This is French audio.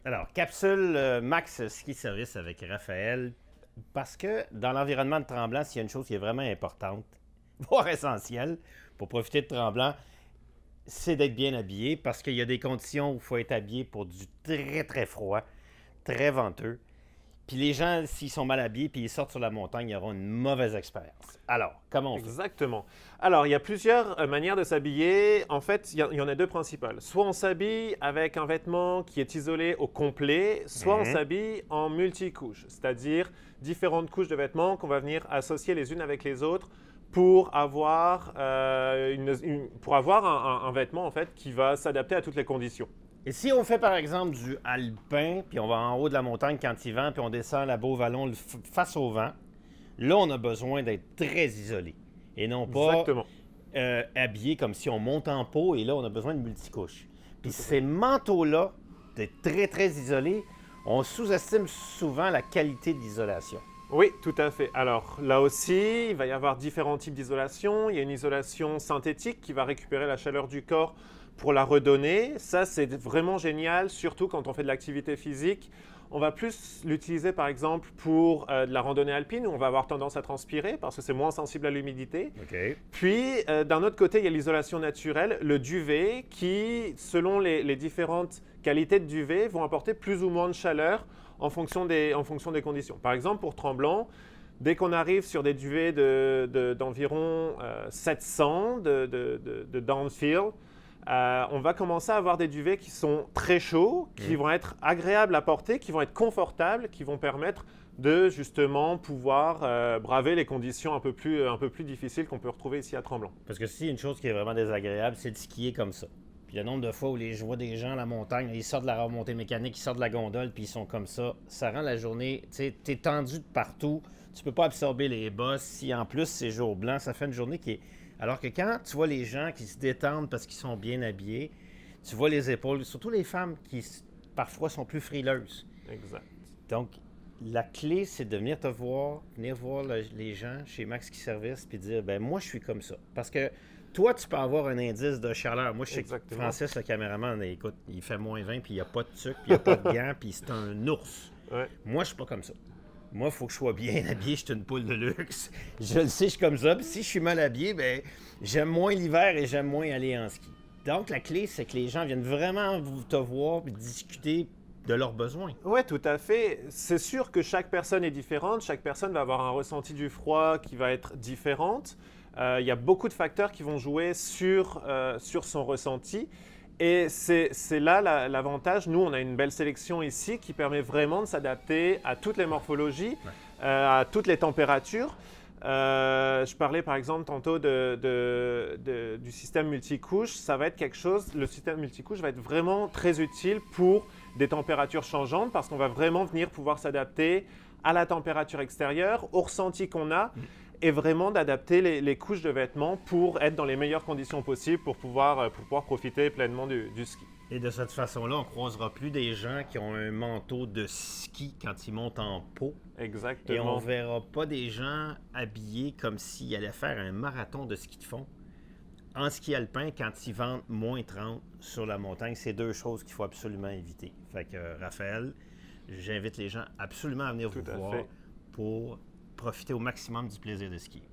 Alors, capsule Max Ski Service avec Raphaël, parce que dans l'environnement de Tremblant, s'il y a une chose qui est vraiment importante, voire essentielle, pour profiter de Tremblant, c'est d'être bien habillé, parce qu'il y a des conditions où il faut être habillé pour du très très froid, très venteux. Puis les gens, s'ils sont mal habillés puis ils sortent sur la montagne, ils auront une mauvaise expérience. Alors, comment on fait? Exactement. Alors, il y a plusieurs manières de s'habiller. En fait, il y en a deux principales. Soit on s'habille avec un vêtement qui est isolé au complet, soit on s'habille en multicouches, c'est-à-dire différentes couches de vêtements qu'on va venir associer les unes avec les autres pour avoir, un vêtement en fait, qui va s'adapter à toutes les conditions. Et si on fait par exemple du alpin, puis on va en haut de la montagne quand il vent, puis on descend la Beau-Vallon face au vent, là on a besoin d'être très isolé. Et non pas Exactement. habillé comme si on monte en pot, et là on a besoin de multicouches. Puis Tout à fait. ces manteaux-là, d'être très très isolés, on sous-estime souvent la qualité de l'isolation. Oui, tout à fait. Alors là aussi, il va y avoir différents types d'isolation. Il y a une isolation synthétique qui va récupérer la chaleur du corps pour la redonner. Ça, c'est vraiment génial, surtout quand on fait de l'activité physique. On va plus l'utiliser par exemple pour de la randonnée alpine où on va avoir tendance à transpirer parce que c'est moins sensible à l'humidité. OK. Puis d'un autre côté, il y a l'isolation naturelle, le duvet, qui, selon les différentes qualités de duvet, vont apporter plus ou moins de chaleur en fonction des conditions. Par exemple, pour Tremblant, dès qu'on arrive sur des duvets d'environ 700 de downfill, on va commencer à avoir des duvets qui sont très chauds, qui vont être agréables à porter, qui vont être confortables, qui vont permettre de justement pouvoir braver les conditions un peu plus difficiles qu'on peut retrouver ici à Tremblant. Parce que s'il y a une chose qui est vraiment désagréable, c'est de skier comme ça. Puis le nombre de fois où je vois des gens à la montagne, ils sortent de la remontée mécanique, ils sortent de la gondole, puis ils sont comme ça rend la journée, tu sais, t'es tendu de partout, tu peux pas absorber les bosses. Si en plus c'est jour blanc, ça fait une journée qui est... Alors que quand tu vois les gens qui se détendent parce qu'ils sont bien habillés, tu vois les épaules, surtout les femmes qui parfois sont plus frileuses. Exact. Donc, la clé, c'est de venir voir les gens chez Max Ski Service puis dire, ben moi, je suis comme ça. Parce que toi, tu peux avoir un indice de chaleur. Moi, je sais que Exactement. Francis, le caméraman, écoute, il fait -20 puis il n'y a pas de sucre, puis il n'y a pas de gants, puis c'est un ours. Ouais. Moi, je suis pas comme ça. Moi, il faut que je sois bien habillé, je suis une poule de luxe. Je le sais, je suis comme ça. Puis si je suis mal habillé, ben j'aime moins l'hiver et j'aime moins aller en ski. Donc, la clé, c'est que les gens viennent vraiment te voir et discuter de leurs besoins. Oui, tout à fait. C'est sûr que chaque personne est différente, chaque personne va avoir un ressenti du froid qui va être différente. Il y a beaucoup de facteurs qui vont jouer sur son ressenti. Et c'est là l'avantage. Nous, on a une belle sélection ici qui permet vraiment de s'adapter à toutes les morphologies, à toutes les températures. Je parlais par exemple tantôt du système multicouche. Ça va être quelque chose, le système multicouche va être vraiment très utile pour des températures changeantes parce qu'on va vraiment venir pouvoir s'adapter à la température extérieure, au ressenti qu'on a et vraiment d'adapter les couches de vêtements pour être dans les meilleures conditions possibles pour pouvoir profiter pleinement du ski. Et de cette façon-là, on ne croisera plus des gens qui ont un manteau de ski quand ils montent en pot. Exactement. Et on ne verra pas des gens habillés comme s'ils allaient faire un marathon de ski de fond en ski alpin quand ils vendent -30 sur la montagne. C'est deux choses qu'il faut absolument éviter. Fait que Raphaël, j'invite les gens absolument à venir Tout vous à voir fait. pour profiter au maximum du plaisir de skier.